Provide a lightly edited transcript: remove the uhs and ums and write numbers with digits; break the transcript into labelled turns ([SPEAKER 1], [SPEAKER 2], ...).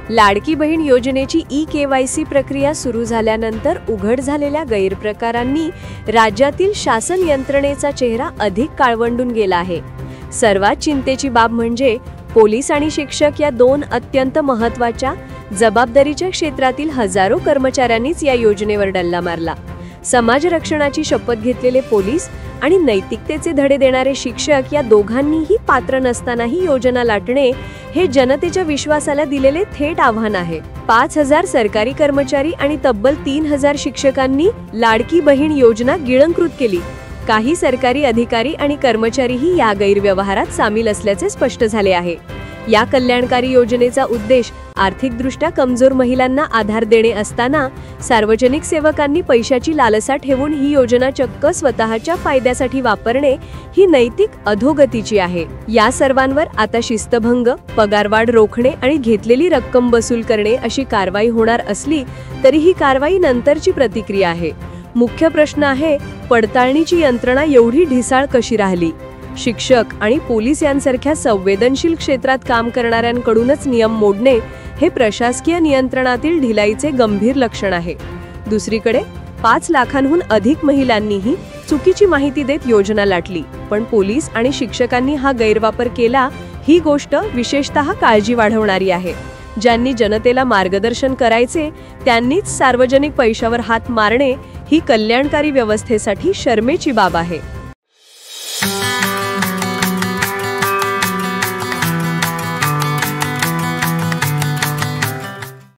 [SPEAKER 1] लाडकी बहीण योजनेची ई-KYC प्रक्रिया सुरू झाल्यानंतर उघड झालेल्या गैरप्रकारांनी राज्यातील शासन यंत्रणेचा चेहरा अधिक काळवंडून गेला आहे। सर्वात चिंतेची बाब म्हणजे पोलीस आणि शिक्षक या दोन अत्यंत महत्त्वाच्या जबाबदारीच्या क्षेत्रातील हजारो कर्मचाऱ्यांनीच या योजनेवर डल्ला मारला। समाज रक्षणाची शपथ घेतलेले पोलीस आणि नैतिकतेचे धडे देणारे शिक्षक या दोघांनीही पात्र नसतानाही योजना लाटणे हे जनतेच्या विश्वासाला दिलेले थेट आव्हान आहे। 5000 सरकारी कर्मचारी आणि तब्बल 3000 शिक्षकांनी लाडकी बहीण योजना गिळंकृत केली। काही सरकारी अधिकारी आणि कर्मचारीही या गैरव्यवहारात सामील असल्याचे स्पष्ट झाले आहे। या कल्याणकारी योजनेचा उद्देश आर्थिकदृष्ट्या कमजोर महिलांना आधार देणे असताना सार्वजनिक सेवकांनी पैशाची लालसा ठेवून ही योजना चक्क स्वतःच्या फायद्यासाठी वापरणे ही नैतिक अधोगतीची आहे। या सर्वांवर आता शिस्तभंग, पगारवाढ रोखणे आणि घेतलेली रक्कम वसूल करणे अशी कारवाई होणार असली तरी ही कारवाई नंतरची प्रतिक्रिया आहे। मुख्य प्रश्न आहे, पडताळणीची यंत्रणा एवढी ढिसाळ कशी राहिली? शिक्षक आणि पोलीस यांसारख्या संवेदनशील क्षेत्रात काम करणाऱ्यांकडूनच नियम मोडणे हे प्रशासकीय नियंत्रणातील ढिलाईचे गंभीर लक्षण आहे। दुसरीकडे 5 लाखांहून अधिक महिलांनीही चुकीची माहिती देत योजना लाटली, पण पोलीस आणि शिक्षकांनी हा गैरवापर केला ही गोष्ट विशेषतः काळजी वाढवणारी आहे। ज्यांनी जनतेला मार्गदर्शन करायचे त्यांनीच सार्वजनिक पैशावर हात मारणे ही कल्याणकारी व्यवस्थेसाठी शरमेची बाब आहे।